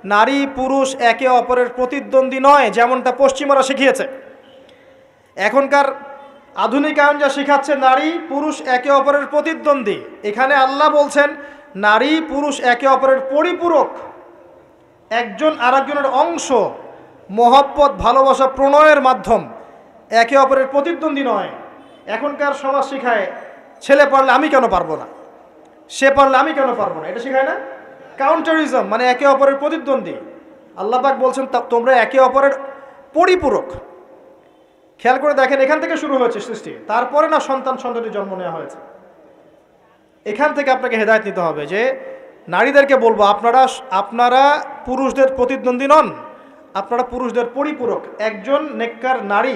নারী পুরুষ একে অপরের প্রতিদ্বন্দ্বী নয়, যেমনটা পশ্চিমারা শিখিয়েছে। এখনকার আধুনিকায়ন যা শিখাচ্ছে নারী পুরুষ একে অপরের প্রতিদ্বন্দ্বী, এখানে আল্লাহ বলছেন নারী পুরুষ একে অপরের পরিপূরক, একজন আরেকজনের অংশ, মহব্বত ভালোবাসা প্রণয়ের মাধ্যম, একে অপরের প্রতিদ্বন্দ্বী নয়। এখনকার সমাজ শিখায় ছেলে পারলে আমি কেন পারবো না, সে পারলে আমি কেন পারবো না, এটা শেখায় না? কাউন্টারিজম, মানে একে অপরের প্রতিদ্বন্দ্বী। আল্লাহ পাক বলছেন তোমরা একে অপরের পরিপূরক। খেয়াল করে দেখেন, এখান থেকে শুরু হয়েছে সৃষ্টি, তারপরে না সন্তানটি জন্ম নেওয়া হয়েছে। এখান থেকে আপনাকে হেদায়েত নিতে হবে যে নারীদেরকে বলবো আপনারা পুরুষদের প্রতিদ্বন্দ্বী নন, আপনারা পুরুষদের পরিপূরক। একজন নেককার নারী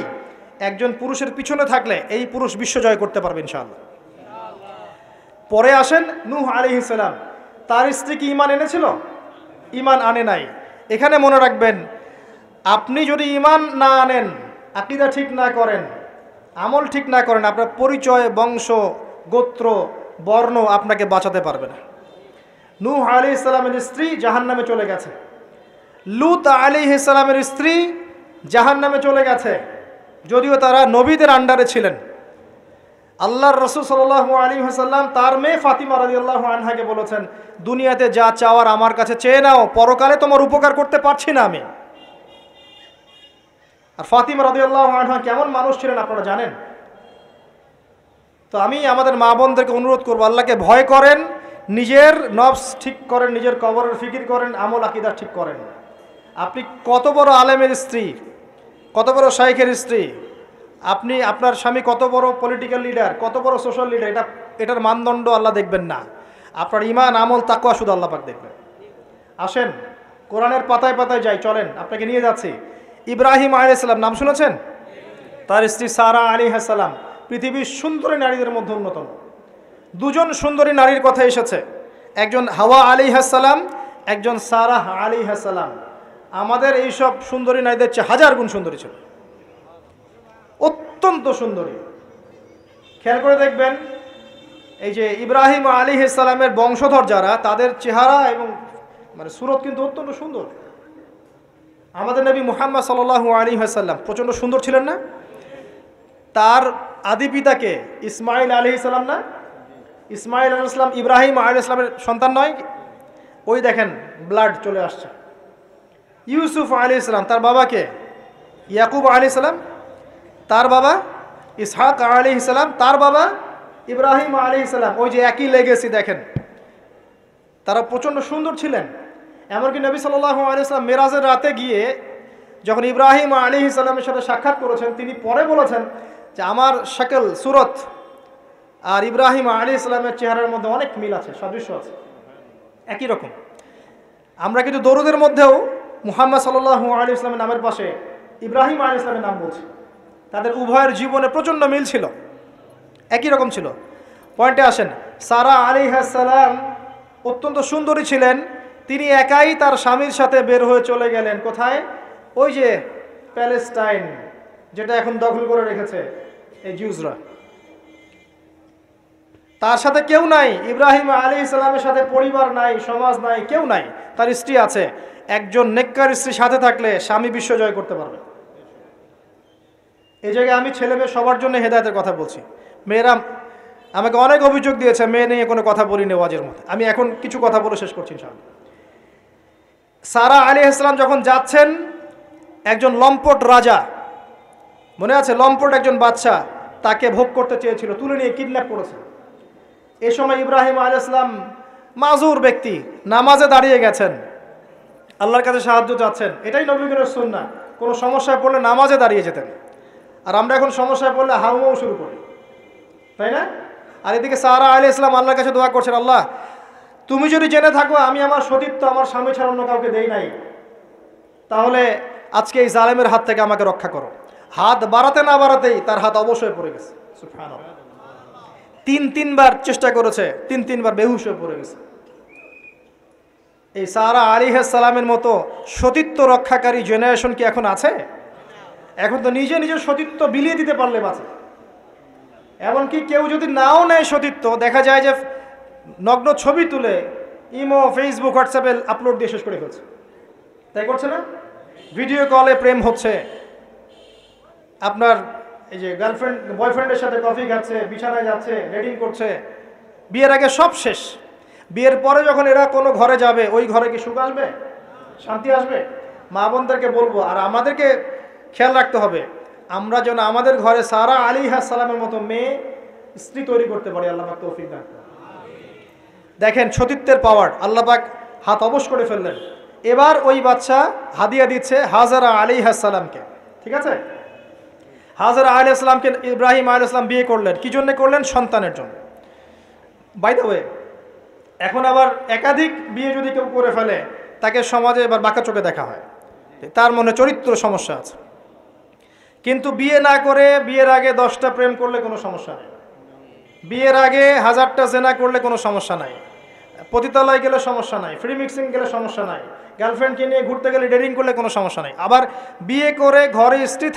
একজন পুরুষের পিছনে থাকলে এই পুরুষ বিশ্ব জয় করতে পারবে ইনশাআল্লাহ। পরে আসেন নূহ আলাইহিস সালাম, তার স্ত্রী কি ঈমান এনেছিল? ঈমান আনে নাই। এখানে মনে রাখবেন, আপনি যদি ঈমান না আনেন, আকীদা ঠিক না করেন, আমল ঠিক না করেন, আপনার পরিচয়, বংশ, গোত্র, বর্ণ আপনাকে বাঁচাতে পারবে না। নূহ আলাইহিস সালামের স্ত্রী জাহান্নামে চলে গেছে, লূত আলাইহিস সালামের স্ত্রী জাহান্নামে চলে গেছে, যদিও তারা নবীদের আন্ডারে ছিলেন। আল্লাহর রাসূল সাল্লাল্লাহু আলাইহি ওয়াসাল্লাম তার মেয়ে ফাতিমা রাদিয়াল্লাহু আনহাকে বলেছেন, দুনিয়াতে যা চাওয়ার আমার কাছে চেয়ে নাও, পরকালে তোমার উপকার করতে পারছি না আমি। আর ফাতিমা রাদিয়াল্লাহু আনহা কেমন মানুষ ছিলেন আপনারা জানেন। তো আমি আমাদের মা বোনদেরকে অনুরোধ করবো, আল্লাহকে ভয় করেন, নিজের নফস ঠিক করেন, নিজের কবরের ফিকির করেন, আমল আকীদা ঠিক করেন। আপনি কত বড় আলেমের স্ত্রী, কত বড় শাইখের স্ত্রী, আপনার স্বামী কত বড় পলিটিক্যাল লিডার, কত বড় সোশ্যাল লিডার, এটার মানদণ্ড আল্লাহ দেখবেন না। আপনার ঈমান, আমল, তাকওয়া শুধু আল্লাহ পাক দেখবেন। আসেন কোরআনের পাতায় পাতায় যাই, চলেন আপনাকে নিয়ে যাচ্ছি। ইব্রাহিম আলাইহিস সালাম নাম শুনেছেন? তার স্ত্রী সারা আলাইহিস সালাম পৃথিবীর সুন্দরী নারীদের মধ্যে অন্যতম। দুজন সুন্দরী নারীর কথা এসেছে, একজন হাওয়া আলাইহিস সালাম, একজন সারা আলাইহিস সালাম। আমাদের এইসব সুন্দরী নারীদের চেয়ে হাজার গুণ সুন্দরী ছিল, অত্যন্ত সুন্দরী। খেয়াল করে দেখবেন, এই যে ইব্রাহিম আলাইহিস সালামের বংশধর যারা, তাদের চেহারা এবং মানে সুরত কিন্তু অত্যন্ত সুন্দর। আমাদের নবী মুহাম্মদ সাল্লাল্লাহু আলাইহি ওয়াসাল্লাম প্রচণ্ড সুন্দর ছিলেন না? তার আদি পিতাকে ইসমাইল আলাইহিস সালাম না? ইসমাইল আলাইহিস সালাম ইব্রাহিম আলাইহিস সালামের সন্তান নয়? ওই দেখেন ব্লাড চলে আসছে। ইউসুফ আলাইহিস সালাম, তার বাবাকে ইয়াকুব আলাইহিস সালাম, তার বাবা ইসহাক আলাইহিস সালাম, তার বাবা ইব্রাহিম আলাইহিস সালাম, ওই যে একই লেগেসি দেখেন। তারা প্রচণ্ড সুন্দর ছিলেন। এমনকি নবী সাল্লাল্লাহু আলাইহি ওয়াসাল্লাম মেরাজের রাতে গিয়ে যখন ইব্রাহিম আলাইহিস সালামের সাথে সাক্ষাৎ করেছেন, তিনি পরে বলেছেন যে আমার শাকল, সুরত আর ইব্রাহিম আলাইহিস সালামের চেহারার মধ্যে অনেক মিল আছে, সাদৃশ্য আছে, একই রকম। আমরা কিন্তু দরুদের মধ্যেও মুহাম্মদ সাল্লাল্লাহু আলাইহি ওয়াসাল্লামের নামের পাশে ইব্রাহিম আলাইহিস সালামের নাম বলছি। তাদের উভয়ের জীবনে প্রচণ্ড মিল ছিল, একই রকম ছিল। পয়েন্টে আসেন, সারা আলাইহিস সালাম অত্যন্ত সুন্দরী ছিলেন। তিনি একাই তার স্বামীর সাথে বের হয়ে চলে গেলেন কোথায়? ওই যে প্যালেস্টাইন, যেটা এখন দখল করে রেখেছে এই জিউসরা। তার সাথে কেউ নাই, ইব্রাহিম আলাইহিস সালামের সাথে পরিবার নাই, সমাজ নাই, কেউ নাই, তার স্ত্রী আছে। একজন নেককার স্ত্রী সাথে থাকলে স্বামী বিশ্ব জয় করতে পারবে। এই জায়গায় আমি ছেলে মেয়ে সবার জন্য হেদায়েতের কথা বলছি। মেয়েরা আমাকে অনেক অভিযোগ দিয়েছে, মেয়ে নিয়ে কোনো কথা বলিনি ওয়াজের মধ্যে। আমি এখন কিছু কথা বলে শেষ করছি ইনশাআল্লাহ। সারা আলাইহিস সালাম যখন যাচ্ছেন, একজন লম্পট রাজা, মনে আছে, লম্পট একজন বাদশা তাকে ভোগ করতে চেয়েছিল, তুলে নিয়ে কিডন্যাপ করেছে। এ সময় ইব্রাহিম আলাইহিস সালাম মাজুর ব্যক্তি, নামাজে দাঁড়িয়ে গেছেন, আল্লাহর কাছে সাহায্য চাচ্ছেন। এটাই নবীগণের সুন্নাহ, কোনো সমস্যায় পড়লে নামাজে দাঁড়িয়ে যেতেন। আর আমরা এখন সমস্যায় পড়লে হাউমাউ শুরু করি, তাই না? আর এদিকে সারা আলাইহিস সালাম আল্লাহর কাছে দোয়া করছেন, আল্লাহ তুমি যদি জেনে থাকো আমি আমার সতীত্ব আমার স্বামী ছাড়া অন্য কাউকে দেই নাই, তাহলে আজকে এই জালেমের হাত থেকে আমাকে রক্ষা করো। হাত বাড়াতে না বাড়াতেই তার হাত অবশ্যই পড়ে গেছে। সুবহানাল্লাহ। তিনবার চেষ্টা করেছে, তিনবার বেহুশ হয়ে পড়ে গেছে। এই সারা আলাইহিস সালামের মতো সতীত্ব রক্ষাকারী জেনারেশন কি এখন আছে? এখন তো নিজের সতীত্ব বিলিয়ে দিতে পারলে বাঁচে। এমনকি কেউ যদি নাও নেয় সতীত্ব, দেখা যায় যে নগ্ন ছবি তুলে ইমো, ফেসবুক, হোয়াটসঅ্যাপে আপলোড দিয়ে শেষ করে ফেলছে। তাই করছে না? ভিডিও কলে প্রেম হচ্ছে, আপনার এই যে গার্লফ্রেন্ড বয়ফ্রেন্ডের সাথে কফি খাচ্ছে, বিছানায় যাচ্ছে, ডেটিং করছে, বিয়ের আগে সব শেষ। বিয়ের পরে যখন এরা কোনো ঘরে যাবে, ওই ঘরে কি সুখ আসবে, শান্তি আসবে? মা বোনদেরকে বলবো, আর আমাদেরকে খেয়াল রাখতে হবে আমরা যেন আমাদের ঘরে সারা আলাইহিস সালামের মতো মেয়ে স্ত্রী তৈরি করতে পারি। আল্লাহ পাক তৌফিক দান করুন। দেখেন সতীত্বের পাওয়ার, আল্লাহ পাক হাত অবশ করে ফেললেন। এবার ওই বাচ্চা হাদিয়া দিচ্ছে হাজারা আলাইহিস সালামকে। ঠিক আছে, হাজারা আলাইহিস সালামকে ইব্রাহিম আলাইহিস সালাম বিয়ে করলেন। কি জন্য করলেন? সন্তানের জন্য। বাই দ্য ওয়ে, এখন আবার একাধিক বিয়ে যদি কেউ করে ফেলে, তাকে সমাজে এবার বাঁকা চোখে দেখা হয়, তার মনে চরিত্র সমস্যা আছে। কিন্তু বিয়ে না করে বিয়ের আগে 10টা প্রেম করলে কোনো সমস্যা নেই, বিয়ের আগে 1000টা জেনা করলে কোনো সমস্যা নাই, পতিতালয় গেলে সমস্যা নাই, ফ্রি মিক্সিং গেলে সমস্যা নাই, গার্লফ্রেন্ডকে নিয়ে ঘুরতে গেলে ডেটিং করলে কোনো সমস্যা নাই। আবার বিয়ে করে ঘরে স্ত্রী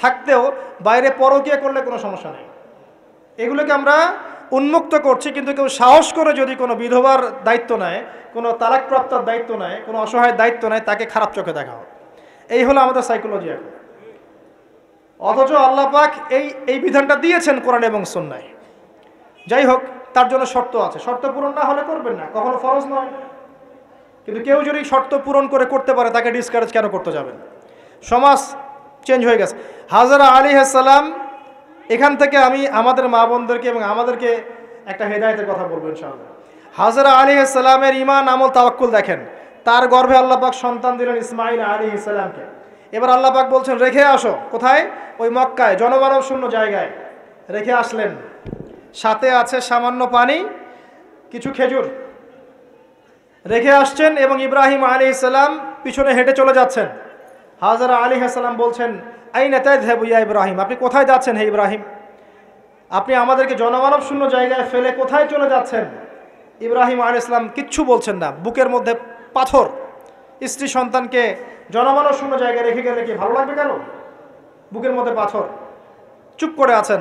থাকতেও বাইরে পরকীয়া করলে কোনো সমস্যা নেই। এগুলোকে আমরা উন্মুক্ত করছি, কিন্তু কেউ সাহস করে যদি কোনো বিধবার দায়িত্ব নেয়, কোনো তালাকপ্রাপ্তার দায়িত্ব নেয়, কোনো অসহায়ের দায়িত্ব নেয়, তাকে খারাপ চোখে দেখা হয়। এই হলো আমাদের সাইকোলজি এখন। অথচ আল্লাহ পাক এই বিধানটা দিয়েছেন কোরআন এবং সুন্নায়। যাই হোক, তার জন্য শর্ত আছে, শর্ত পূরণ না হলে করবেন না, কখনো ফরজ নয়। কিন্তু কেউ যদি শর্ত পূরণ করে করতে পারে, তাকে ডিসকারেজ কেন করতে যাবেন? সমাজ চেঞ্জ হয়ে গেছে। হাজরা আলাইহিস সালাম, এখান থেকে আমি আমাদের মা বোনদেরকে এবং আমাদেরকে একটা হেদায়েতের কথা বলবো ইনশাআল্লাহ। হাজরা আলাইহিস সালামের ঈমান, আমল, তাওয়াক্কুল দেখেন। তার গর্ভে আল্লাহ পাক সন্তান দিলেন ইসমাঈল আলাইহিস সালামকে। এবার আল্লাহ পাক বলছেন রেখে আসো। কোথায়? ওই মক্কায়, জনমানব শূন্য জায়গায় রেখে আসলেন। সাথে আছে সামান্য পানি, কিছু খেজুর, রেখে আসছেন। এবং ইব্রাহিম আলাইহিস সালাম পিছনে হেঁটে চলে যাচ্ছেন। হাজরা আলাইহিস সালাম বলছেন আইনা তাযহাবু ইয়া ইব্রাহিম, আপনি কোথায় যাচ্ছেন হে ইব্রাহিম? আপনি আমাদেরকে জনমানব শূন্য জায়গায় ফেলে কোথায় চলে যাচ্ছেন? ইব্রাহিম আলাইহিস সালাম কিচ্ছু বলছেন না, বুকের মধ্যে পাথর। স্ত্রী সন্তানকে জনমানব শূন্য জায়গায় রেখে গেলে কি ভালো লাগবে? কেন? বুকের মধ্যে পাথর, চুপ করে আছেন।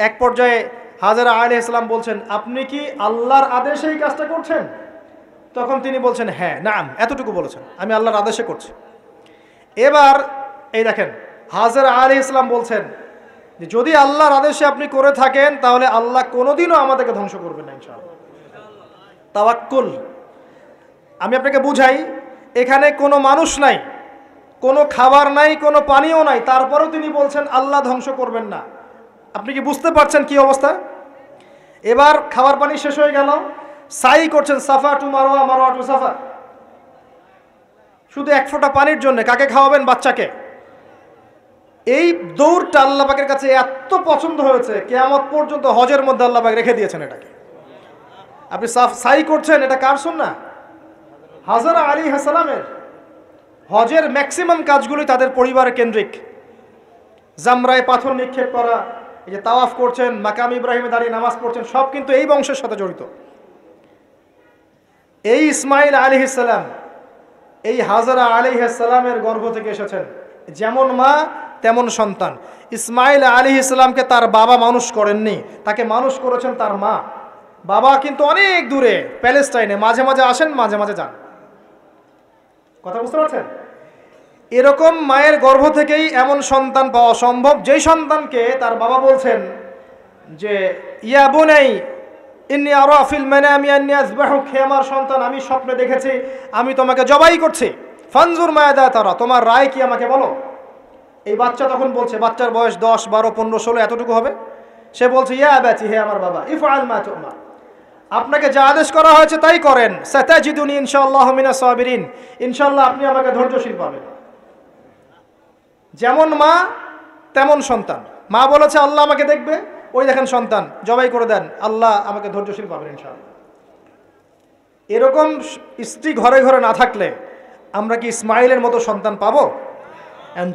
এক পর্যায়ে হাজরা আলাইহিস সালাম বলছেন আপনি কি আল্লাহর আদেশে এই কাজটা করছেন? তখন তিনি বলছেন হ্যাঁ, নাম, এতটুকু বলেছেন, আমি আল্লাহর আদেশে করছি। এবার এই দেখেন, হাজরা আলাইহিস সালাম বলছেন যে যদি আল্লাহর আদেশে আপনি করে থাকেন, তাহলে আল্লাহ কোনোদিনও আমাদেরকে ধ্বংস করবেন না ইনশাআল্লাহ। তাওয়াক্কুল। আমি আপনাকে বুঝাই, এখানে কোনো মানুষ নাই, কোনো খাবার নাই, কোনো পানিও নাই, তারপরেও তিনি বলছেন আল্লাহ ধ্বংস করবেন না। আপনি কি বুঝতে পারছেন কি অবস্থা? এবার খাবার পানি শেষ হয়ে গেল, সাই করছেন সাফা টু মারওয়া, মারওয়া টু সাফা, শুধু এক ফোঁটা পানির জন্য। কাকে খাওয়াবেন? বাচ্চাকে। এই দৌড়টা আল্লাহ পাকের কাছে এত পছন্দ হয়েছে, কিয়ামত পর্যন্ত হজের মধ্যে আল্লাহ পাক রেখে দিয়েছেন এটাকে। আপনি সাই করছেন, এটা কার সুন্নাহ? হাজরা আলাইহিস সালামের। হজের ম্যাক্সিমাম কাজগুলোই তাদের পরিবারের কেন্দ্রিক। জামরায় পাথর নিক্ষেপ করা, এই যে তাওয়াফ করছেন, মাকাম ইব্রাহিমে দাঁড়িয়ে নামাজ পড়ছেন, সব কিন্তু এই বংশের সাথে জড়িত। এই ইসমাঈল আলাইহিস সালাম, এই হাজরা আলাইহিস সালামের গর্ভ থেকে এসেছেন। যেমন মা তেমন সন্তান। ইসমাঈল আলাইহিস সালামকে তার বাবা মানুষ করেননি, তাকে মানুষ করেছেন তার মা। বাবা কিন্তু অনেক দূরে, প্যালেস্টাইনে, মাঝে মাঝে আসেন, মাঝে মাঝে যান। কথা বুঝতে পারছেন? এরকম মায়ের গর্ভ থেকেই এমন সন্তান পাওয়া সম্ভব, যেই সন্তানকে তার বাবা বলছেন যে ইয়া বুনাই ইন্নী আরা ফিল মানামি আন্নী আযবাহুক, হে আমার সন্তান, আমি স্বপ্নে দেখেছি আমি তোমাকে জবাই করছি। ফানজুর মায়াদা তারা, তোমার রায় কি আমাকে বলো। এই বাচ্চা তখন বলছে, বাচ্চার বয়স 10, 12, 15, 16 এতটুকু হবে। সে বলছে ইয়া আবাতি, হে আমার বাবা, ইফআল মা তু'মার, আপনাকে যা আদেশ করা হয়েছে তাই করেন। সাতাজিদুনি ইনশাআল্লাহু মিনাস সাবিরিন, ইনশাআল্লাহ আপনি আমাকে ধৈর্যশীল পাবেন। যেমন মা তেমন সন্তান। মা বলেছে আল্লাহ আমাকে দেখবে, ওই দেখেন সন্তান জবাই করে দেন, আল্লাহ আমাকে ধৈর্যশীল পাবেন ইনশাআল্লাহ। এরকম স্ত্রী ঘরে ঘরে না থাকলে আমরা কি ইসমাইলের মতো সন্তান পাবো?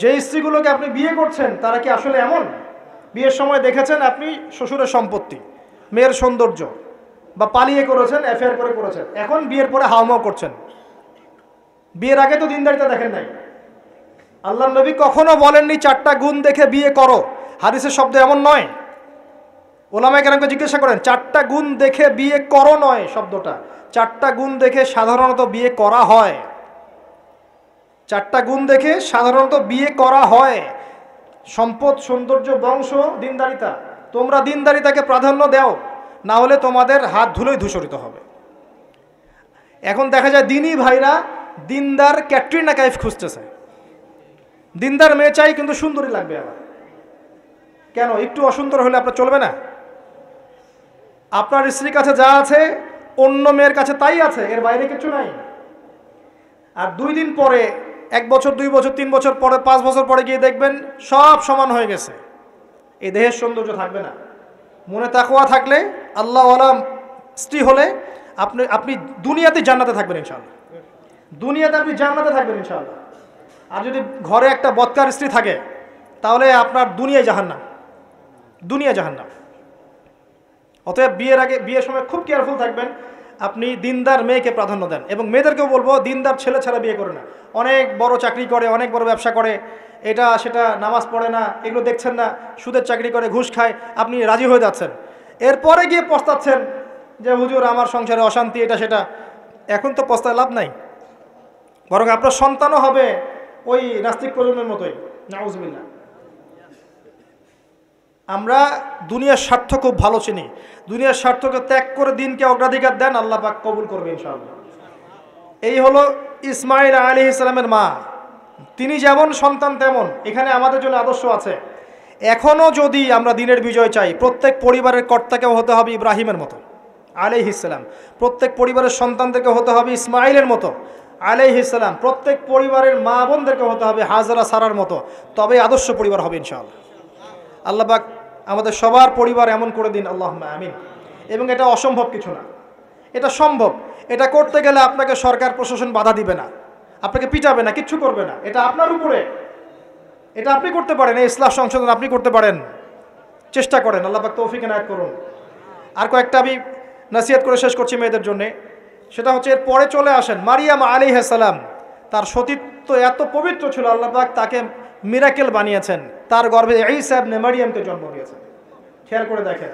যে স্ত্রীগুলোকে আপনি বিয়ে করছেন, তারা কি আসলে এমন? বিয়ের সময় দেখেছেন আপনি শ্বশুরের সম্পত্তি, মেয়ের সৌন্দর্য, বা পালিয়ে করেছেন, অ্যাফেয়ার করে করেছেন, এখন বিয়ের পরে হাওমাও করছেন। বিয়ের আগে তো দিনদারিতা দেখেন নাই। আল্লাহর নবী কখনো বলেননি 4টা গুণ দেখে বিয়ে করো, হাদিসের শব্দ এমন নয়। ওলামায়ে কেরামকে জিজ্ঞাসা করেন, 4টা গুণ দেখে বিয়ে করো নয় শব্দটা, 4টা গুণ দেখে সাধারণত বিয়ে করা হয়। 4টা গুণ দেখে সাধারণত বিয়ে করা হয়। সম্পদ, সৌন্দর্য, বংশ, দিনদারিতা। তোমরা দিনদারিতাকে প্রাধান্য দাও, না হলে তোমাদের হাত ধুলোই ধূসরিত হবে। এখন দেখা যায় দিনই ভাইরা দিনদার ক্যাটরিনা কাইফ খুঁজতেছে। দিনদার মেয়ে চাই, কিন্তু সুন্দরী লাগবে আবার। কেন? একটু অসুন্দর হলে আপনার চলবে না? আপনার স্ত্রীর কাছে যা আছে অন্য মেয়ের কাছে তাই আছে, এর বাইরে কিছু নাই। আর 2 দিন পরে, 1 বছর, 2 বছর, 3 বছর পরে, 5 বছর পরে গিয়ে দেখবেন সব সমান হয়ে গেছে। এই দেহের সৌন্দর্য থাকবে না। মনে তাকওয়া থাকলে, আল্লাহওয়ালা স্ত্রী হলে আপনি দুনিয়াতে জান্নাতে থাকবেন ইনশাআল্লাহ। দুনিয়াতে আপনি জান্নাতে থাকবেন ইনশাআল্লাহ। আর যদি ঘরে একটা বদকার স্ত্রী থাকে, তাহলে আপনার দুনিয়ায় জাহান্নাম, দুনিয়া জাহান্নাম। অতএব বিয়ের সময় খুব কেয়ারফুল থাকবেন। আপনি দিনদার মেয়েকে প্রাধান্য দেন, এবং মেয়েদেরকেও বলবো দিনদার ছেলে ছাড়া বিয়ে করে না। অনেক বড় চাকরি করে, অনেক বড় ব্যবসা করে, এটা সেটা, নামাজ পড়ে না, এগুলো দেখছেন না, সুদের চাকরি করে, ঘুষ খায়, আপনি রাজি হয়ে যাচ্ছেন। এরপরে গিয়ে পস্তাচ্ছেন যে হুজুর আমার সংসারে অশান্তি, এটা সেটা। এখন তো পস্তায় লাভ নাই, বরং আপনার সন্তানও হবে ওই নাস্তিক প্রজন্মের মতোই, নাউজুবিল্লাহ। আমরা দুনিয়ার স্বার্থ খুব ভালো চিনি। দুনিয়ার স্বার্থকে ত্যাগ করে দিনকে অগ্রাধিকার দেন, আল্লাহ পাক কবুল করবে ইনশাআল্লাহ। এই হলো ইসমাইল আলাইহিস সালামের মা। তিনি যেমন সন্তান তেমন এখানে আমাদের জন্য আদর্শ আছে। এখনও যদি আমরা দিনের বিজয় চাই, প্রত্যেক পরিবারের কর্তাকেও হতে হবে ইব্রাহিমের মতো আলাইহিস সালাম। প্রত্যেক পরিবারের সন্তানদেরকে হতে হবে ইসমাইলের মতো আলাইহিস সালাম। প্রত্যেক পরিবারের মা বোনদেরকে হতে হবে হাজরা সারার মতো। তবে আদর্শ পরিবার হবে ইনশাআল্লাহ। আল্লাহ পাক আমাদের সবার পরিবার এমন করে দিন, আল্লাহুম্মা আমিন। এবং এটা অসম্ভব কিছু না, এটা সম্ভব। এটা করতে গেলে আপনাকে সরকার প্রশাসন বাধা দিবে না, আপনাকে পিটাবে না, কিচ্ছু করবে না। এটা আপনার উপরে, এটা আপনি করতে পারেন। এই ইসলাহ সংশোধন আপনি করতে পারেন, চেষ্টা করেন। আল্লাহ পাক তৌফিক এনায়েত করুন। আর কয়েকটা আমি নসিহত করে শেষ করছি মেয়েদের জন্য। সেটা হচ্ছে, এর পরে চলে আসেন মারিয়াম আলাইহিস সালাম। তার সতীত্ব এত পবিত্র ছিল, আল্লাহ পাক তাকে মিরাকেল বানিয়েছেন। তার গর্ভে ঈসা ইবনে মারিয়ামকে জন্ম দিয়েছেন। খেয়াল করে দেখেন,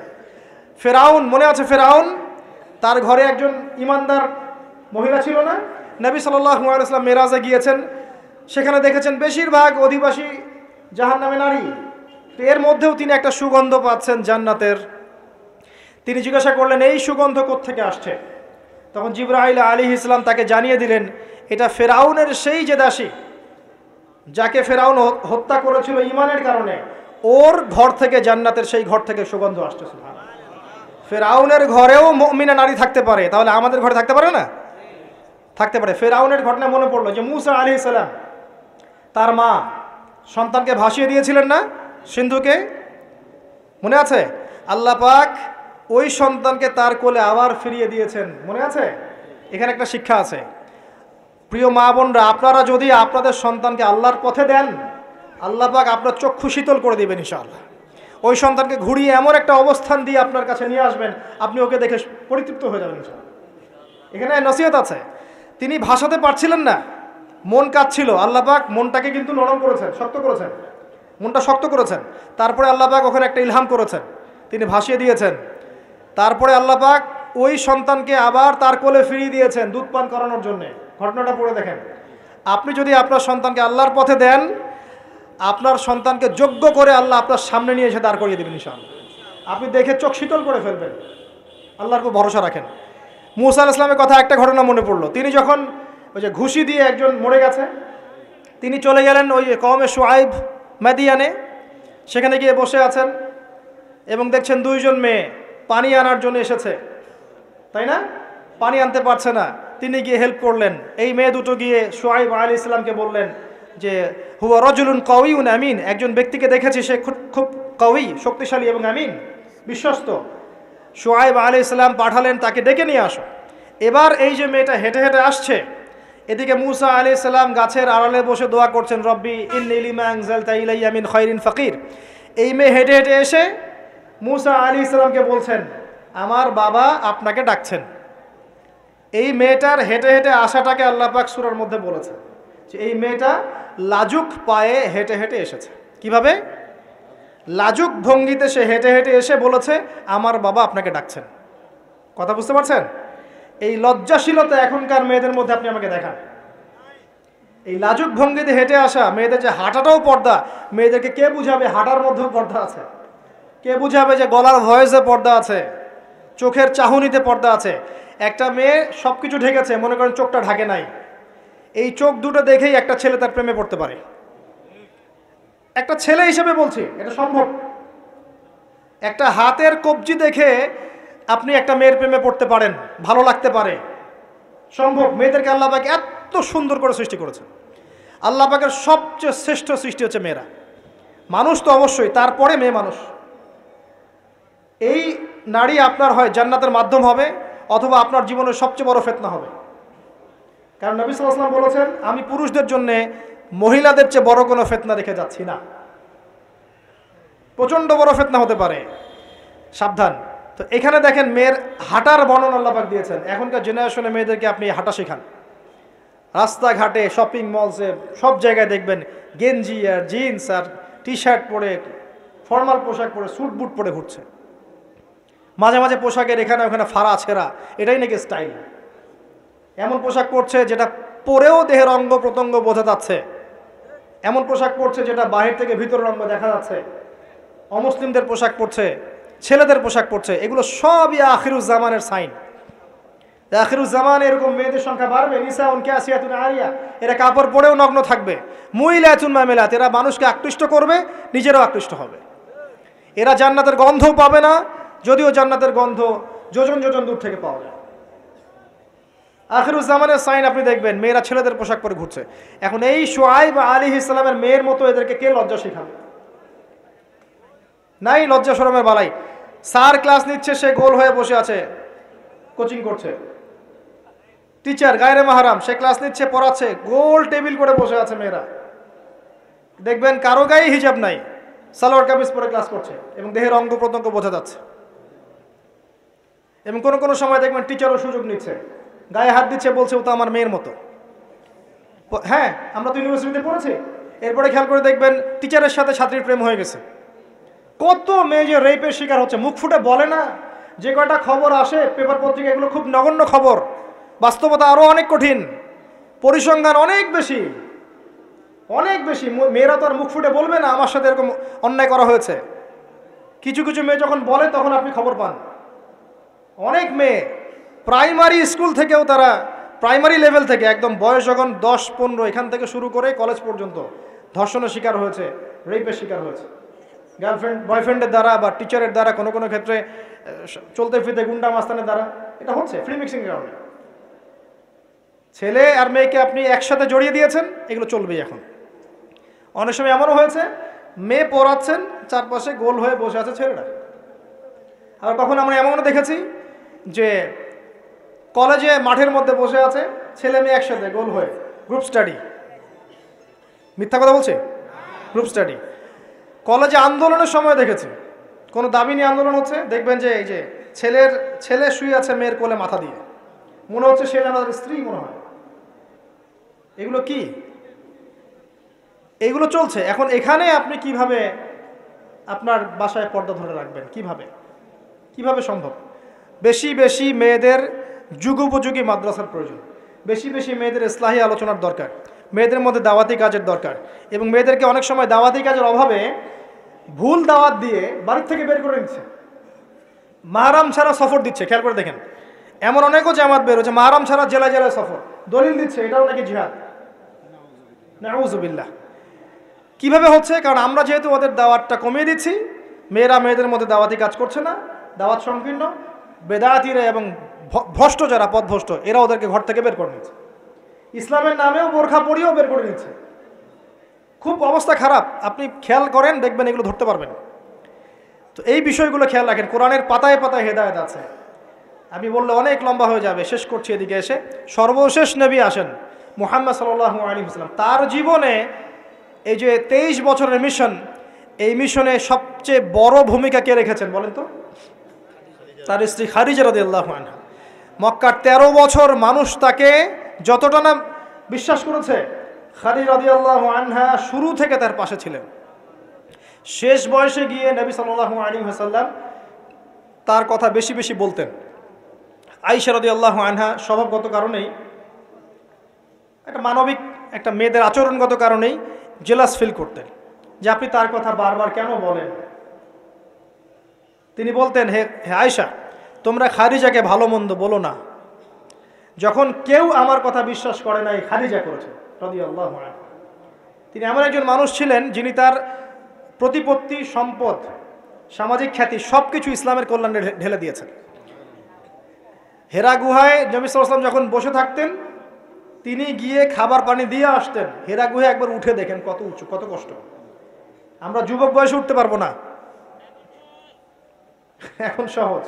ফেরাউন, মনে আছে ফেরাউন? তার ঘরে একজন ইমানদার মহিলা ছিল না? নবী সাল্লাল্লাহু আলাইহি ওয়াসাল্লাম মেরাজে গিয়েছেন, সেখানে দেখেছেন বেশিরভাগ অধিবাসী জাহান্নামে নারী। তো এর মধ্যেও তিনি একটা সুগন্ধ পাচ্ছেন জান্নাতের। তিনি জিজ্ঞাসা করলেন, এই সুগন্ধ কোত্থেকে আসছে? তখন জিবরাইল আলাইহিস সালাম তাকে জানিয়ে দিলেন, এটা ফেরাউনের সেই যে দাসী, যাকে ফেরাউন হত্যা করেছিল ঈমানের কারণে, ওর ঘর থেকে, জান্নাতের সেই ঘর থেকে সুগন্ধ আসছে। সুবহানাল্লাহ। ফেরাউনের ঘরেও মুমিনা নারী থাকতে পারে, তাহলে আমাদের ঘরে থাকতে পারে না? থাকতে পারে। ফেরাউনের ঘটনা মনে পড়লো যে মূসা আলাইহিস সালাম, তার মা সন্তানকে ভাসিয়ে দিয়েছিলেন না সিন্ধুকে, মনে আছে? আল্লাহ পাক ওই সন্তানকে তার কোলে আবার ফিরিয়ে দিয়েছেন, মনে আছে? এখানে একটা শিক্ষা আছে। প্রিয় মা বোনরা, আপনারা যদি আপনাদের সন্তানকে আল্লাহর পথে দেন, আল্লাহ পাক আপনার চক্ষু শীতল করে দিবেন ইনশাআল্লাহ। ওই সন্তানকে ঘুরিয়ে এমন একটা অবস্থান দিয়ে আপনার কাছে নিয়ে আসবেন, আপনি ওকে দেখে পরিতৃপ্ত হয়ে যাবেন ইনশাআল্লাহ। এখানে নসিহত আছে। তিনি ভাষাতে পারছিলেন না, মন কাঁদছিল। আল্লাহ পাক মনটাকে কিন্তু নরম করেছেন, শক্ত করেছেন, মনটা শক্ত করেছেন। তারপরে আল্লাহ পাক ওখানে একটা ইলহাম করেছেন, তিনি ভাসিয়ে দিয়েছেন। তারপরে আল্লাহ পাক ওই সন্তানকে আবার তার কোলে ফিরিয়ে দিয়েছেন দুধ পান করানোর জন্য। ঘটনাটা পড়ে দেখেন। আপনি যদি আপনার সন্তানকে আল্লাহর পথে দেন, আপনার সন্তানকে যোগ্য করে আল্লাহ আপনার সামনে নিয়ে এসে দাঁড় করিয়ে দেবেন ইনশাআল্লাহ। আপনি দেখে চোখ শীতল করে ফেলবেন। আল্লাহর উপর ভরসা রাখেন। মূসা আলাইহিস সালামের কথা একটা ঘটনা মনে পড়লো। তিনি যখন ওই যে ঘুষি দিয়ে একজন মরে গেছে, তিনি চলে গেলেন ওই কওমে শুআইব মাদিয়ানে। সেখানে গিয়ে বসে আছেন এবং দেখছেন 2 জন মেয়ে পানি আনার জন্য এসেছে, তাই না? পানি আনতে পারছে না, তিনি গিয়ে হেল্প করলেন। এই মেয়ে দুটো গিয়ে শুআইব আলাইহিস সালামকে বললেন যে হুয়া রাজুলুন কাউইউন আমিন, একজন ব্যক্তিকে দেখেছি সে খুব কাউই, শক্তিশালী এবং আমিন, বিশ্বস্ত। শুআইব আলাইহিস সালাম পাঠালেন, তাকে ডেকে নিয়ে আসো। এবার এই যে মেয়েটা হেঁটে হেঁটে আসছে, এদিকে মূসা আলাইহিস সালাম গাছের আড়ালে বসে দোয়া করছেন, রব্বি ইন্নী লিমা আনজালতা ইলাইয়া মিন খায়রিন ফাকির। এই মেয়ে হেঁটে হেঁটে এসে মূসা আলাইহিস সালামকে বলছেন, আমার বাবা আপনাকে ডাকছেন। এই মেয়েটার হেঁটে হেঁটে আসাটাকে আল্লাহ পাক সূরার মধ্যে বলেছেন যে এই মেয়েটা লাজুক পায়ে হেঁটে হেঁটে এসেছে। কিভাবে? লাজুক ভঙ্গিতে সে হেঁটে হেঁটে এসে বলেছে, আমার বাবা আপনাকে ডাকছেন। কথা বুঝতে পারছেন? এই লজ্জাশীলতা এখনকার মেয়েদের মধ্যে আপনি আমাকে দেখান। এই লাজুক ভঙ্গিতে হেঁটে আসা মেয়েদের যে হাঁটাটাও পর্দা, মেয়েদেরকে কে বুঝাবে হাঁটার মধ্যেও পর্দা আছে? কে বুঝাবে যে গলার ভয়েসে পর্দা আছে, চোখের চাহনিতে পর্দা আছে? একটা মেয়ে সব কিছু ঢেকেছে, মনে করেন চোখটা ঢাকে নাই, এই চোখ দুটো দেখেই একটা ছেলে তার প্রেমে পড়তে পারে। একটা ছেলে হিসেবে বলছি, এটা সম্ভব। একটা হাতের কবজি দেখে আপনি একটা মেয়ের প্রেমে পড়তে পারেন, ভালো লাগতে পারে, সম্ভব। মেয়েদেরকে আল্লাহ পাক এত সুন্দর করে সৃষ্টি করেছে। আল্লাহ পাকের সবচেয়ে শ্রেষ্ঠ সৃষ্টি হচ্ছে মেয়েরা। মানুষ তো অবশ্যই, তারপরে মেয়ে মানুষ। এই নারী আপনার হয় জান্নাতের মাধ্যম হবে, অথবা আপনার জীবনের সবচেয়ে বড় ফিতনা হবে। কারণ নবী সাল্লাল্লাহু আলাইহি ওয়াসাল্লাম বলেছেন, আমি পুরুষদের জন্য মহিলাদের চেয়ে বড় কোনো ফিতনা রেখে যাচ্ছি না। প্রচণ্ড বড় ফিতনা হতে পারে, সাবধান। তো এখানে দেখেন মেয়ের হাঁটার বর্ণনা আল্লাহ পাক দিয়েছেন। এখনকার জেনারেশনে মেয়েদেরকে আপনি হাঁটা শেখান, রাস্তাঘাটে, শপিং মলসে, সব জায়গায় দেখবেন গেঞ্জি আর জিন্স আর টি শার্ট পরে, ফর্মাল পোশাক পরে, স্যুট বুট পরে ঘুরছে। মাঝে মাঝে পোশাকের এখানে ওখানে ফাড়া ছেঁড়া, এটাই নাকি স্টাইল। এমন পোশাক পরছে যেটা পরেও দেহের অঙ্গ প্রত্যঙ্গ বোঝা যাচ্ছে, এমন পোশাক পরছে যেটা বাহির থেকে ভিতরের অঙ্গ দেখা যাচ্ছে। অমুসলিমদের পোশাক পরছে, ছেলেদের পোশাক পরছে, এগুলো সবই আখিরুজ্জামানের সাইন। আখিরুজ্জামান এরকম মেয়েদের সংখ্যা বাড়বে। নিসাউন কাসিয়াতুন আরিয়া, এরা কাপড় পরেও নগ্ন থাকবে। মুইলাতুন মামিলাত, এরা মানুষকে আকৃষ্ট করবে, নিজেরাও আকৃষ্ট হবে। এরা জান্নাতের গন্ধও পাবে না, যদিও জান্নাতের গন্ধ যোজন যোজন দূর থেকে পাওয়া যায়। আখিরুজ্জামানের সাইন আপনি দেখবেন, মেয়েরা ছেলেদের পোশাক পরে ঘুরছে। এখন এই শুআইব আলাইহিস সালামের মেয়ের মতো এদেরকে কে লজ্জা শেখাবে? নাই লজ্জা শরমের বালাই। স্যার ক্লাস নিচ্ছে, সে গোল হয়ে বসে আছে, কোচিং করছে। টিচার গায়রে মাহরাম, সে ক্লাস নিচ্ছে, পড়াচ্ছে, গোল টেবিল করে বসে আছে মেয়েরা। দেখবেন কারো গায়ে হিজাব নাই, সালোয়ার কামিজ পরে ক্লাস করছে এবং দেহের অঙ্গ প্রত্যঙ্গ বোঝা যাচ্ছে। এবং কোনো কোনো সময় দেখবেন টিচারও সুযোগ নিচ্ছে, গায়ে হাত দিচ্ছে, বলছে ও তো আমার মেয়ের মতো। হ্যাঁ, আমরা তো ইউনিভার্সিটিতে পড়েছি। এরপরে খেয়াল করে দেখবেন টিচারের সাথে ছাত্রীর প্রেম হয়ে গেছে। কত মেয়ে যে রেপের শিকার হচ্ছে, মুখ ফুটে বলে না। যে কয়টা খবর আসে পেপার পত্রিকা, এগুলো খুব নগণ্য খবর, বাস্তবতা আরও অনেক কঠিন, পরিসংখ্যান অনেক বেশি, অনেক বেশি। মেয়েরা তো আর মুখ ফুটে বলবে না আমার সাথে এরকম অন্যায় করা হয়েছে। কিছু কিছু মেয়ে যখন বলে তখন আপনি খবর পান। অনেক মেয়ে প্রাইমারি স্কুল থেকেও, তারা প্রাইমারি লেভেল থেকে একদম বয়স যখন 10-15, এখান থেকে শুরু করে কলেজ পর্যন্ত ধর্ষণের শিকার হয়েছে, রেপের শিকার হয়েছে, গার্লফ্রেন্ড বয়ফ্রেন্ডের দ্বারা বা টিচারের দ্বারা, কোনো কোনো ক্ষেত্রে চলতে ফিরতে গুন্ডা মাস্তানের দ্বারা। এটা হচ্ছে ফ্রি মিক্সিংয়ের কারণে। ছেলে আর মেয়েকে আপনি একসাথে জড়িয়ে দিয়েছেন, এগুলো চলবেই। এখন অনেক সময় এমনও হয়েছে, মেয়ে পড়াচ্ছেন, চারপাশে গোল হয়ে বসে আছে ছেলেরা। আবার কখন আমরা এমনও দেখেছি যে কলেজে মাঠের মধ্যে বসে আছে ছেলে মেয়ে একসাথে গোল হয়ে, গ্রুপ স্টাডি। মিথ্যা কথা বলছে? Group study. কলেজে আন্দোলনের সময় দেখেছি, কোনো দাবি নিয়ে আন্দোলন হচ্ছে, দেখবেন যে এই যে ছেলে শুয়ে আছে মেয়ের কোলে মাথা দিয়ে, মনে হচ্ছে সে যেন তাদের স্ত্রী মনে হয়। এগুলো কি? এইগুলো চলছে। এখন এখানে আপনি কিভাবে আপনার বাসায় পর্দা ধরে রাখবেন? কিভাবে সম্ভব? বেশি বেশি মেয়েদের যুগোপযোগী মাদ্রাসার প্রয়োজন, বেশি বেশি মেয়েদের ইসলাহি আলোচনার দরকার, মেয়েদের মধ্যে দাওয়াতি কাজের দরকার। এবং মেয়েদেরকে অনেক সময় দাওয়াতি কাজের অভাবে ভুল দাওয়াত দিয়ে বাড়ির থেকে বের করে দিচ্ছে, মাহরাম ছাড়া সফর দিচ্ছে। খেয়াল করে দেখেন, এমন অনেকও জামাত বের হচ্ছে মাহরাম ছাড়া জেলায় জেলায় সফর, দলিল দিচ্ছে এটাও নাকি জিহাদ। নাউযুবিল্লাহ। কিভাবে হচ্ছে? কারণ আমরা যেহেতু ওদের দাওয়াতটা কমিয়ে দিচ্ছি, মেয়েরা মেয়েদের মধ্যে দাওয়াতি কাজ করছে না, দাওয়াত সংকীর্ণ, বেদাতিরা এবং ভ্রষ্ট যারা পথভ্রষ্ট, এরা ওদেরকে ঘর থেকে বের করে নিচ্ছে, ইসলামের নামেও বোরখা পরিয়েও বের করে নিচ্ছে। খুব অবস্থা খারাপ। আপনি খেয়াল করেন, দেখবেন এগুলো ধরতে পারবেন। তো এই বিষয়গুলো খেয়াল রাখেন। কোরআনের পাতায় পাতায় হেদায়েত আছে। আমি বললে অনেক লম্বা হয়ে যাবে, শেষ করছি এদিকে এসে। সর্বশেষ নবী আসেন মুহাম্মদ সাল্লাল্লাহু আলাইহি ওয়াসাল্লাম। তার জীবনে এই যে 23 বছরের মিশন, এই মিশনে সবচেয়ে বড় ভূমিকা কে রেখেছেন বলেন তো? তার স্ত্রী খাদিজা রাদিয়াল্লাহু আনহা। মক্কার 13 বছর মানুষ তাকে যতটা না বিশ্বাস করেছে, খাদিজা রাদিয়াল্লাহু আনহা শুরু থেকে তার পাশে ছিলেন। শেষ বয়সে গিয়ে নবী সাল্লাল্লাহু আলাইহি ওয়াসাল্লাম তার কথা বেশি বেশি বলতেন। আয়েশা রাদিয়াল্লাহু আনহা স্বভাবগত কারণেই একটা মানবিক একটা মেয়েদের আচরণগত কারণেই জেলাস ফিল করতেন যে আপনি তার কথা বারবার কেন বলেন। তিনি বলতেন, হে আয়েশা, তোমরা খাদিজাকে ভালো মন্দ বলো না, যখন কেউ আমার কথা বিশ্বাস করে নাই খাদিজা করেছে রাদিয়াল্লাহু আনহা। তিনি এমন একজন মানুষ ছিলেন যিনি তার প্রতিপত্তি, সম্পদ, সামাজিক খ্যাতি সব কিছু ইসলামের কল্যাণে ঢেলে দিয়েছেন। হেরা গুহায় নবী সাল্লাল্লাহু আলাইহি ওয়াসাল্লাম যখন বসে থাকতেন, তিনি গিয়ে খাবার পানি দিয়ে আসতেন। হেরা গুহায় একবার উঠে দেখেন কত উঁচু, কত কষ্ট। আমরা যুবক বয়সে উঠতে পারবো না, এখন সহজ,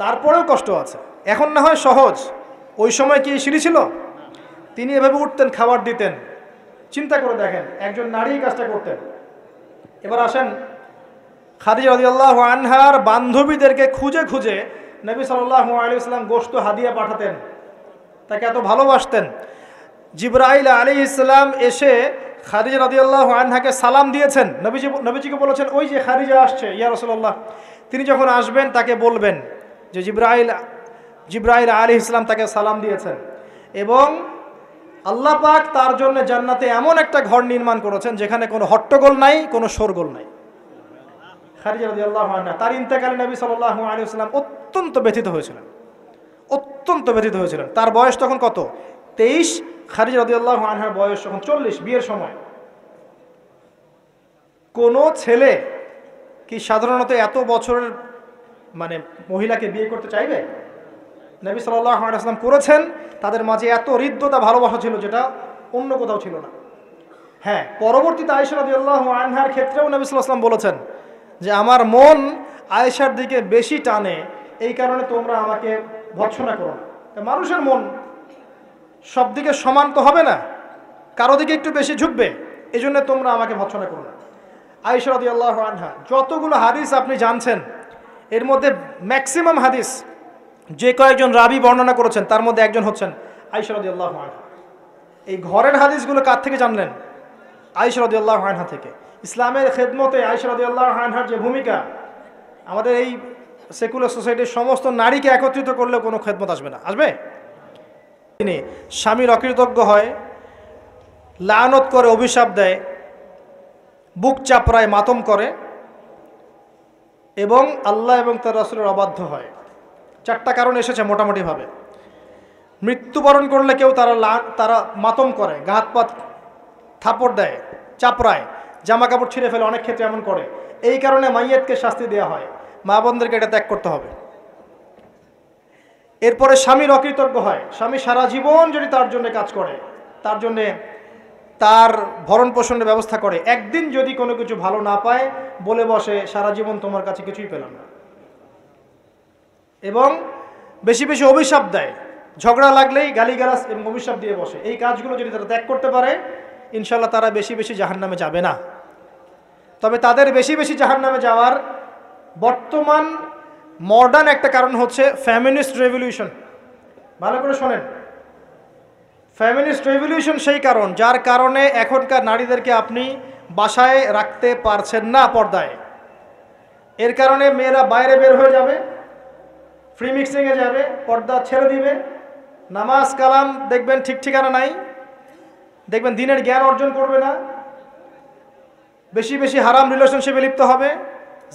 তারপরেও কষ্ট আছে। এখন না হয় সহজ, ওই সময় কি সিঁড়ি ছিল? তিনি এভাবে উঠতেন, খাবার দিতেন। চিন্তা করে দেখেন, একজন নারী কাজটা করতেন। এবার আসেন, খাদিজা রাদিয়াল্লাহু আনহার বান্ধবীদেরকে খুঁজে খুঁজে নবী সাল্লাল্লাহু আলাইহি ওয়াসাল্লাম গোশত হাদিয়া পাঠাতেন, তাকে এত ভালোবাসতেন। জিবরাইল আলাইহিস সালাম এসে খাদিজা রাদিয়াল্লাহু আনহাকে সালাম দিয়েছেন। নবীজিকে বলেছেন, ওই যে খাদিজা আসছে ইয়া রাসূলুল্লাহ, তিনি যখন আসবেন তাকে বলবেন যে জিবরাইল আলাইহিস সালাম তাকে সালাম দিয়েছেন, এবং আল্লাহ পাক তার জন্য জান্নাতে এমন একটা ঘর নির্মাণ করেছেন যেখানে কোনো হট্টগোল নাই, কোনো শোরগোল নাই। খাদিজা রাদিয়াল্লাহু আনহা, তার ইন্তেকালে নবী সাল্লাল্লাহু আলাইহি ওয়াসাল্লাম অত্যন্ত ব্যথিত হয়েছিলেন, অত্যন্ত ব্যথিত হয়েছিলেন। তার বয়স তখন কত? 23। খাদিজা রাদিয়াল্লাহু আনহার বয়স তখন 40, বিয়ের সময়। কোনো ছেলে কি সাধারণত এত বছরের মহিলাকে বিয়ে করতে চাইবে? নবী সাল্লাল্লাহু আলাইহি ওয়াসাল্লাম করেছেন। তাদের মাঝে এত হৃদ্যতা, ভালোবাসা ছিল যেটা অন্য কোথাও ছিল না। হ্যাঁ, পরবর্তীতে আয়েশা রাদিয়াল্লাহু আনহার ক্ষেত্রেও নবী সাল্লাল্লাহু আলাইহি ওয়াসাল্লাম বলেছেন যে আমার মন আয়েশার দিকে বেশি টানে, এই কারণে তোমরা আমাকে ভৎসনা করো না। মানুষের মন সব দিকে সমান তো হবে না, কারো দিকে একটু বেশি ঝুঁকবে, এই জন্য তোমরা আমাকে ভৎসনা করো না। আয়েশা রাদিয়াল্লাহু আনহা যতগুলো হাদিস আপনি জানছেন, এর মধ্যে ম্যাক্সিমাম হাদিস যে কয়েকজন রাবি বর্ণনা করেছেন তার মধ্যে একজন হচ্ছেন আয়েশা রাদিয়াল্লাহু আনহা। এই ঘরের হাদিসগুলো কার থেকে জানলেন? আয়েশা রাদিয়াল্লাহু আনহা থেকে। ইসলামের খেদমতে আয়েশা রাদিয়াল্লাহু আনহার যে ভূমিকা, আমাদের এই সেকুলার সোসাইটির সমস্ত নারীকে একত্রিত করলেও কোনো খেদমত আসবে না। আসবে? তিনি স্বামীর অকৃতজ্ঞ হয়, লানত করে, অভিশাপ দেয়, বুক চাপড়ায়, মাতম করে এবং আল্লাহ এবং তার রাসূলের অবাধ্য হয়। 4টা কারণ এসেছে মোটামুটিভাবে। মৃত্যুবরণ করলে কেউ তারা মাতম করে, গাহাত পাত থাপড় দেয়, চাপড়ায়, জামা কাপড় ছিঁড়ে ফেলে, অনেক ক্ষেত্রে এমন করে। এই কারণে মাইয়াতকে শাস্তি দেওয়া হয়, মা বোনদেরকে এটা ত্যাগ করতে হবে। এরপরে স্বামীর অকৃতজ্ঞ হয়, স্বামী সারা জীবন যদি তার জন্য কাজ করে, তার জন্যে তার ভরণ পোষণের ব্যবস্থা করে, একদিন যদি কোনো কিছু ভালো না পায় বলে বসে সারা জীবন তোমার কাছে কিছুই পেলাম না, এবং বেশি বেশি অভিশাপ দেয়, ঝগড়া লাগলেই গালিগালাজ এবং অভিশাপ দিয়ে বসে। এই কাজগুলো যদি তারা ত্যাগ করতে পারে, ইনশাল্লাহ তারা বেশি বেশি জাহান্নামে যাবে না। তবে তাদের বেশি বেশি জাহান্নামে যাওয়ার বর্তমান মডার্ন একটা কারণ হচ্ছে ফেমিনিস্ট রেভলিউশন। ভালো করে শোনেন, ফেমিনিস্ট রেভলিউশন সেই কারণ যার কারণে এখনকার নারীদেরকে আপনি বাসায় রাখতে পারছেন না পর্দায়। এর কারণে মেয়েরা বাইরে বের হয়ে যাবে, ফ্রি মিক্সিংয়ে যাবে, পর্দা ছেড়ে দিবে, নামাজ কালাম দেখবেন ঠিক ঠিকানা নাই, দেখবেন দিনের জ্ঞান অর্জন করবে না, বেশি বেশি হারাম রিলেশনশিপে লিপ্ত হবে,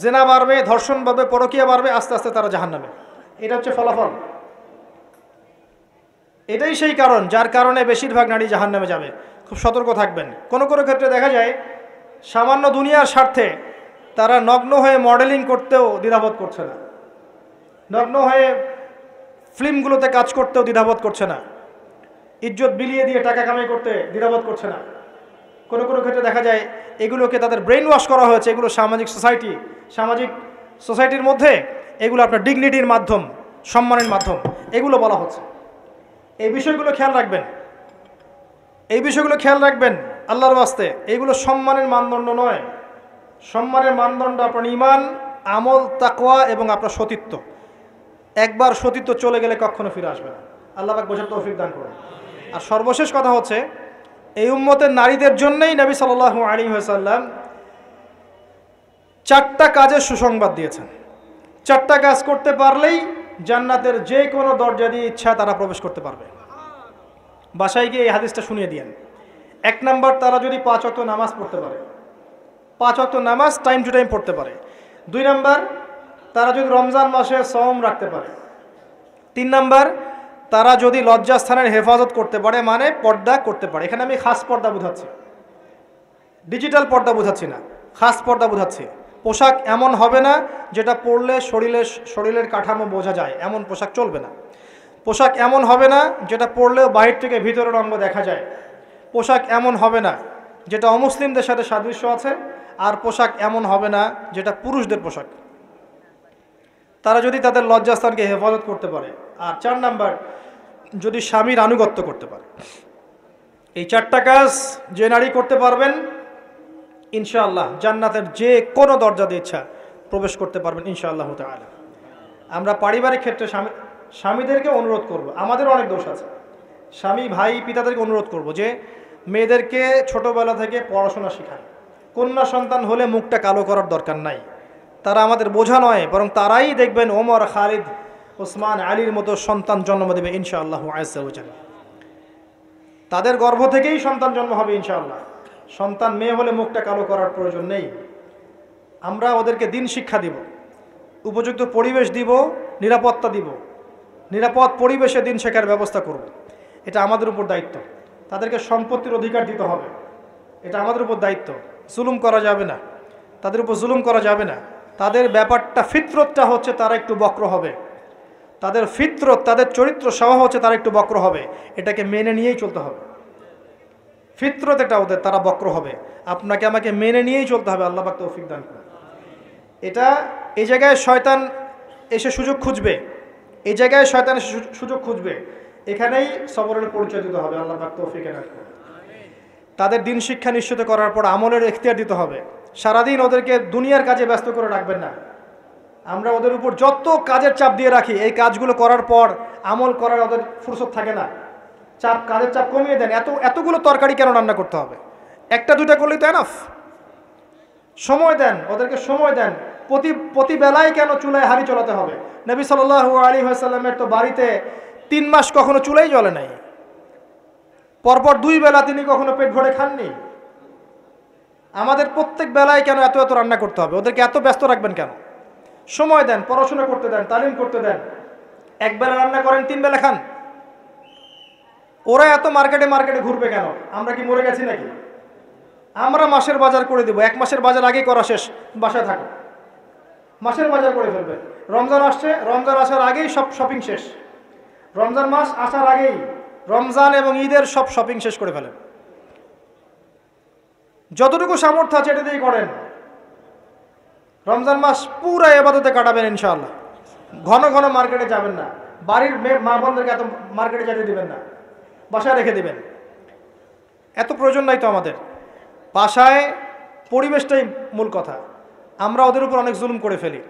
জেনা বাড়বে, ধর্ষণ বাড়বে, পরকীয়া বাড়বে, আস্তে আস্তে তারা জাহান্নামে। এটা হচ্ছে ফলাফল। এটাই সেই কারণ যার কারণে বেশিরভাগ নারী জাহান্নামে যাবে। খুব সতর্ক থাকবেন। কোনো কোনো ক্ষেত্রে দেখা যায় সামান্য দুনিয়ার স্বার্থে তারা নগ্ন হয়ে মডেলিং করতেও দ্বিধাবোধ করছে না, নগ্ন হয়ে ফিল্মগুলোতে কাজ করতেও দ্বিধাবোধ করছে না, ইজ্জত বিলিয়ে দিয়ে টাকা কামাই করতে দ্বিধাবোধ করছে না। কোনো কোনো ক্ষেত্রে দেখা যায় এগুলোকে তাদের ব্রেন ওয়াশ করা হয়েছে, এগুলো সামাজিক সোসাইটির মধ্যে এগুলো আপনার ডিগনিটির মাধ্যম, সম্মানের মাধ্যম, এগুলো বলা হচ্ছে। এই বিষয়গুলো খেয়াল রাখবেন, এই বিষয়গুলো খেয়াল রাখবেন আল্লাহর ওয়াস্তে। এইগুলো সম্মানের মানদণ্ড নয়। সম্মানের মানদণ্ড আপনার ঈমান, আমল, তাকওয়া এবং আপনার সতীত্ব। একবার সতীত্ব চলে গেলে কখনো ফিরে আসবে না। আল্লাহ পাক বোঝার তৌফিক দান করুন। আর সর্বশেষ কথা হচ্ছে, এই উম্মতের নারীদের জন্যই নবী সাল্লাল্লাহু আলাইহি ওয়াসাল্লাম 4টা কাজের সুসংবাদ দিয়েছেন। 4টা কাজ করতে পারলেই জান্নাতের যে কোনো দরজা দিয়ে ইচ্ছা তারা প্রবেশ করতে পারবে। বাসায় গিয়ে এই হাদিসটা শুনিয়ে দিয়েন। 1 নাম্বার, তারা যদি 5 ওয়াক্ত নামাজ পড়তে পারে, 5 ওয়াক্ত নামাজ টাইম টু টাইম পড়তে পারে। 2 নাম্বার, তারা যদি রমজান মাসে সওম রাখতে পারে। 3 নাম্বার, তারা যদি লজ্জাস্থানের হেফাজত করতে পারে, মানে পর্দা করতে পারে। এখানে আমি খাস পর্দা বোঝাচ্ছি, ডিজিটাল পর্দা বোঝাচ্ছি না, খাস পর্দা বোঝাচ্ছি। পোশাক এমন হবে না যেটা পরলে শরীরের কাঠামো বোঝা যায়, এমন পোশাক চলবে না। পোশাক এমন হবে না যেটা পরলেও বাহির থেকে ভিতরের অঙ্গ দেখা যায়। পোশাক এমন হবে না যেটা অমুসলিমদের সাথে সাদৃশ্য আছে। আর পোশাক এমন হবে না যেটা পুরুষদের পোশাক। তারা যদি তাদের লজ্জাস্থানকে হেফাজত করতে পারে। আর 4 নাম্বার, যদি স্বামীর আনুগত্য করতে পারে। এই 4টা কাজ যে নারী করতে পারবেন, ইনশাআল্লাহ জান্নাতের যে কোনো দরজা দিয়ে ইচ্ছা প্রবেশ করতে পারবেন ইনশাআল্লাহ তাআলা। আমরা পারিবারিক ক্ষেত্রে স্বামীদেরকে অনুরোধ করব, আমাদের অনেক দোষ আছে, স্বামী ভাই পিতাদেরকে অনুরোধ করব যে মেয়েদেরকে ছোটবেলা থেকে পড়াশোনা শেখান। কন্যা সন্তান হলে মুখটা কালো করার দরকার নাই, তারা আমাদের বোঝা নয়, বরং তারাই দেখবেন ওমর, খালিদ, ওসমান, আলীর মতো সন্তান জন্ম দেবে ইনশাআল্লাহ আযজা ওয়া জাল্লা। তাদের গর্ভ থেকেই সন্তান জন্ম হবে ইনশাআল্লাহ। সন্তান মেয়ে হলে মুখটা কালো করার প্রয়োজন নেই। আমরা ওদেরকে দিন শিক্ষা দিব, উপযুক্ত পরিবেশ দিব, নিরাপত্তা দিব, নিরাপদ পরিবেশে দিন শেখার ব্যবস্থা করব। এটা আমাদের উপর দায়িত্ব। তাদেরকে সম্পত্তির অধিকার দিতে হবে, এটা আমাদের উপর দায়িত্ব। জুলুম করা যাবে না, তাদের উপর জুলুম করা যাবে না। তাদের ব্যাপারটা, ফিতরতটা হচ্ছে তারা একটু বক্র হবে, তাদের ফিতরত, তাদের চরিত্র স্বভাব হচ্ছে তারা একটু বক্র হবে। এটাকে মেনে নিয়েই চলতে হবে। ফিতরত এটা ওদের, তারা বক্র হবে, আপনাকে আমাকে মেনে নিয়েই চলতে হবে। আল্লাহ পাক তৌফিক দান করুন। এটা এই জায়গায় শয়তান এসে সুযোগ খুঁজবে, এই জায়গায় শয়তান এসে সুযোগ খুঁজবে, এখানেই সবরের পরিচয় দিতে হবে। আল্লাহ পাক তৌফিক দান করুন। তাদের দিন শিক্ষা নিশ্চিত করার পর আমলের এখতিয়ার দিতে হবে। সারাদিন ওদেরকে দুনিয়ার কাজে ব্যস্ত করে রাখবেন না। আমরা ওদের উপর যত কাজের চাপ দিয়ে রাখি, এই কাজগুলো করার পর আমল করার ওদের ফুরসত থাকে না। কাজের চাপ কমিয়ে দেন। এতগুলো তরকারি কেন রান্না করতে হবে? 1টা 2টা করলেই তো এনাফ। সময় দেন, ওদেরকে সময় দেন। প্রতি বেলায় কেন চুলায় হাঁড়ি চলাতে হবে? নবী সাল্লাল্লাহু আলাইহি ওয়াসাল্লামের তো বাড়িতে 3 মাস কখনো চুলাই জ্বলে নাই, পরপর 2 বেলা তিনি কখনো পেট ভরে খাননি। আমাদের প্রত্যেক বেলায় কেন এত রান্না করতে হবে? ওদেরকে এত ব্যস্ত রাখবেন কেন? সময় দেন, পড়াশোনা করতে দেন, তালিম করতে দেন। 1 বেলা রান্না করেন, 3 বেলা খান। ওরা এত মার্কেটে ঘুরবে কেন? আমরা কি মরে গেছি নাকি? আমরা মাসের বাজার করে দেবো, 1 মাসের বাজার আগেই করা শেষ, বাসায় থাকো, মাসের বাজার করে ফেলবে। রমজান আসছে, রমজান আসার আগেই সব শপিং শেষ। রমজান মাস আসার আগেই রমজান এবং ঈদের সব শপিং শেষ করে ফেলেন। যতটুকু সামর্থ্য আছে এটা দিয়েই করেন। রমজান মাস পুরো ইবাদতে কাটাবেন ইনশাআল্লাহ। ঘন ঘন মার্কেটে যাবেন না, বাড়ির মা বোনদেরকে এত মার্কেটে যেতে দিবেন না, বাসায় রেখে দিবেন। এত প্রয়োজন নাই তো আমাদের। বাসায় পরিবেশটাই মূল কথা। আমরা ওদের উপর অনেক জুলুম করে ফেলি,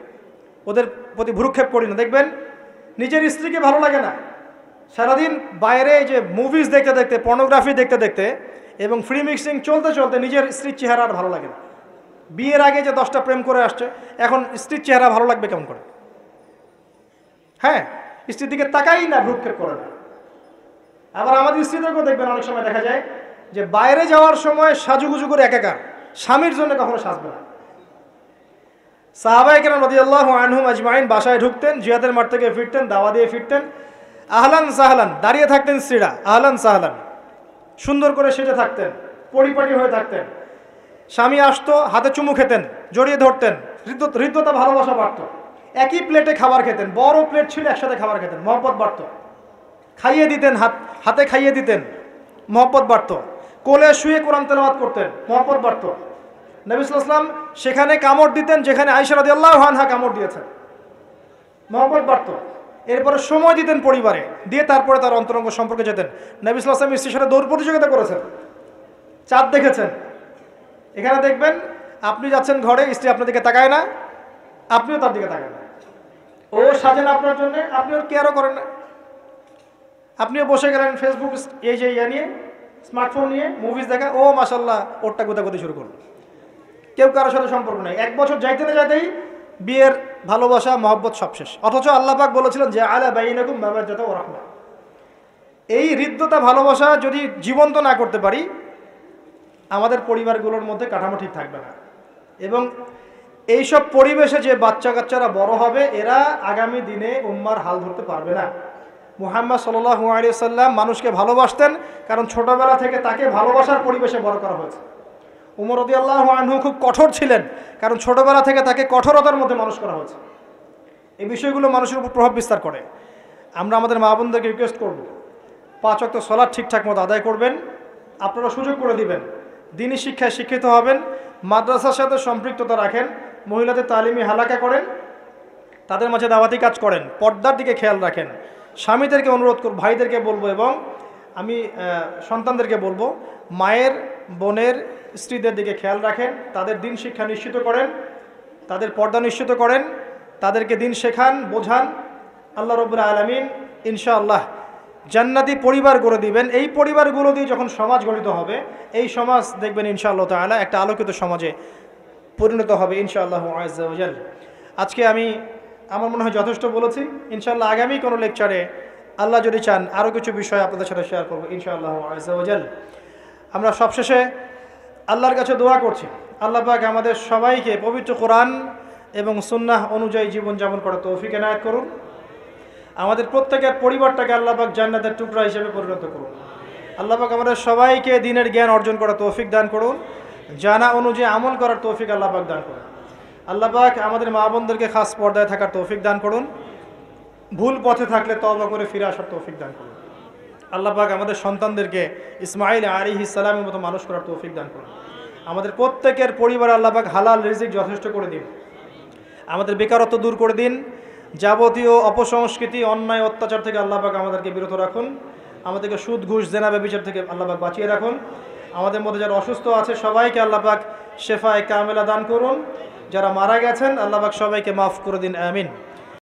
ওদের প্রতি ভ্রুক্ষেপ করি না। দেখবেন নিজের স্ত্রীকে ভালো লাগে না, সারাদিন বাইরে যে মুভিজ দেখতে দেখতে, পর্নোগ্রাফি দেখতে দেখতে এবং ফ্রি মিক্সিং চলতে চলতে নিজের স্ত্রীর চেহারা আর ভালো লাগে না। বিয়ের আগে যে 10টা প্রেম করে আসছে, এখন স্ত্রীর চেহারা ভালো লাগবে কেমন করে? হ্যাঁ, স্ত্রীর দিকে তাকাই না, ভ্রুক্ষেপ করে না। আবার আমাদের স্ত্রীদেরকেও দেখবেন অনেক সময় দেখা যায় যে বাইরে যাওয়ার সময় সাজুগুজু করে একাকার, স্বামীর জন্য কখনো সাজবে না। সাহাবায়ে কেরাম রাদিয়াল্লাহু আনহুম আজমাইন বাসায় ঢুকতেন, জিহাদের মাঠ থেকে ফিরতেন, দাওয়া দিয়ে ফিরতেন, আহলান সাহলান দাঁড়িয়ে থাকতেন স্ত্রীরা, আহলান সাহলান সুন্দর করে সেজে থাকতেন, পরিপাটি হয়ে থাকতেন। স্বামী আসতো, হাতে চুমু খেতেন, জড়িয়ে ধরতেন, হৃদ্যতা ভালোবাসা বাড়ত। একই প্লেটে খাবার খেতেন, বড় প্লেট ছিল, একসাথে খাবার খেতেন, মহব্বত বাড়ত। খাইয়ে দিতেন, হাতে খাইয়ে দিতেন, মহব্বত বাড়ত। কোলে শুয়ে কোরআন তেলাওয়াত করতেন, মহব্বত বাড়ত। নবী সাল্লাল্লাহু আলাইহি ওয়াসাল্লাম সেখানে কামড় দিতেন যেখানে আয়েশা রাদিয়াল্লাহু আনহা কামড় দিয়েছেন, মহব্বত বাড়ত। এরপরে সময় দিতেন পরিবারে, দিয়ে তারপরে তার অন্তরঙ্গ সম্পর্কে যেতেন। নবী সাল্লাল্লাহু আলাইহি ওয়াসাল্লাম স্ত্রীর সাথে দৌড় প্রতিযোগিতা করেছেন, চাঁদ দেখেছেন। এখানে দেখবেন আপনি যাচ্ছেন ঘরে, স্ত্রী আপনার দিকে তাকায় না, আপনিও তার দিকে তাকান না। ও সাজেন আপনার জন্য, আপনি ওর কেয়ারও করেন না। আপনিও বসে গেলেন ফেসবুক এই যে নিয়ে, স্মার্টফোন নিয়ে মুভিজ দেখা, ও মাশাল্লাহ ওরটা গোদাগুদি শুরু করলো। কেউ কারোর সাথে সম্পর্ক নেই। 1 বছর যাইতে না যাইতেই বিয়ের ভালোবাসা মহব্বত সব শেষ। অথচ আল্লাহ পাক বলেছিলেন যে আলা বাইনাকুম মাওয়াজ্জাতা ওয়া রাহমা, এই হৃদ্যতা ভালোবাসা যদি জীবন্ত না করতে পারি, আমাদের পরিবারগুলোর মধ্যে কাঠামো ঠিক থাকবে না। এবং এইসব পরিবেশে যে বাচ্চা কাচ্চারা বড় হবে, এরা আগামী দিনে উম্মার হাল ধরতে পারবে না। মুহাম্মদ সাল্লাল্লাহু আলাইহি সাল্লাম মানুষকে ভালোবাসতেন, কারণ ছোটবেলা থেকে তাকে ভালোবাসার পরিবেশে বড় করা হয়েছে। উমর রাদিয়াল্লাহু আনহু খুব কঠোর ছিলেন, কারণ ছোটবেলা থেকে তাকে কঠোরতার মধ্যে মানুষ করা হয়েছে। এই বিষয়গুলো মানুষের উপর প্রভাব বিস্তার করে। আমরা আমাদের মা বোনদেরকে রিকোয়েস্ট করব, 5 ওয়াক্ত সালাত ঠিকঠাক মতো আদায় করবেন। আপনারা সুযোগ করে দিবেন, দ্বীনি শিক্ষায় শিক্ষিত হবেন, মাদ্রাসার সাথে সম্পৃক্ততা রাখেন, মহিলাদের তালিমি হালাকা করেন, তাদের মাঝে দাওয়াতি কাজ করেন, পর্দার দিকে খেয়াল রাখেন। স্বামীদেরকে অনুরোধ করব, ভাইদেরকে বলবো এবং আমি সন্তানদেরকে বলবো, মায়ের বোনের স্ত্রীদের দিকে খেয়াল রাখেন, তাদের দিন শিক্ষা নিশ্চিত করেন, তাদের পর্দা নিশ্চিত করেন, তাদেরকে দিন শেখান, বোঝান। আল্লাহ রাব্বুল আলামিন ইনশাআল্লাহ জান্নাতি পরিবার গড়ে দিবেন। এই পরিবারগুলো দিয়ে যখন সমাজ গঠিত হবে, এই সমাজ দেখবেন ইনশাআল্লাহ তাআলা একটা আলোকিত সমাজে পরিণত হবে ইনশাআল্লাহ আযজা ওয়া জাল। আজকে আমার মনে হয় যথেষ্ট বলেছি। ইনশাআল্লাহ আগামী কোনো লেকচারে আল্লাহ যদি চান আরও কিছু বিষয় আপনাদের সাথে শেয়ার করবো ইনশাআল্লাহ আযজা ওয়া জাল। আমরা সবশেষে আল্লাহর কাছে দোয়া করছি, আল্লাহ পাক আমাদের সবাইকে পবিত্র কোরআন এবং সুন্নাহ অনুযায়ী জীবনযাপন করার তৌফিক এনায়েত করুন। আমাদের প্রত্যেকের পরিবারটাকে আল্লাহ পাক জান্নাতের টুকরা হিসেবে পরিণত করুন। আল্লাহ পাক আমাদের সবাইকে দ্বীনের জ্ঞান অর্জন করার তৌফিক দান করুন, জানা অনুযায়ী আমল করার তৌফিক আল্লাহ পাক দান করুন। আল্লাহ পাক আমাদের মা বোনদেরকে খাস পর্দায় থাকার তৌফিক দান করুন, ভুল পথে থাকলে তওবা করে ফিরে আসার তৌফিক দান করুন। আল্লাহ পাক আমাদের সন্তানদেরকে ইসমাঈল আলাইহিস সালামের মতো মানুষ করার তৌফিক দান করুন। আমাদের প্রত্যেকের পরিবার আল্লাহ পাক হালাল রিজিক যথেষ্ট করে দিন, আমাদের বেকারত্ব দূর করে দিন, যাবতীয় অপসংস্কৃতি অন্যায় অত্যাচার থেকে আল্লাহ পাক আমাদেরকে বিরত রাখুন, আমাদেরকে সুদ ঘুষ জেনা ব্যভিচার থেকে আল্লাহ পাক বাঁচিয়ে রাখুন। আমাদের মধ্যে যারা অসুস্থ আছে সবাইকে আল্লাহ পাক শেফায়ে কামেলা দান করুন, যারা মারা গেছেন আল্লাহ পাক সবাইকে মাফ করে দিন, আমিন।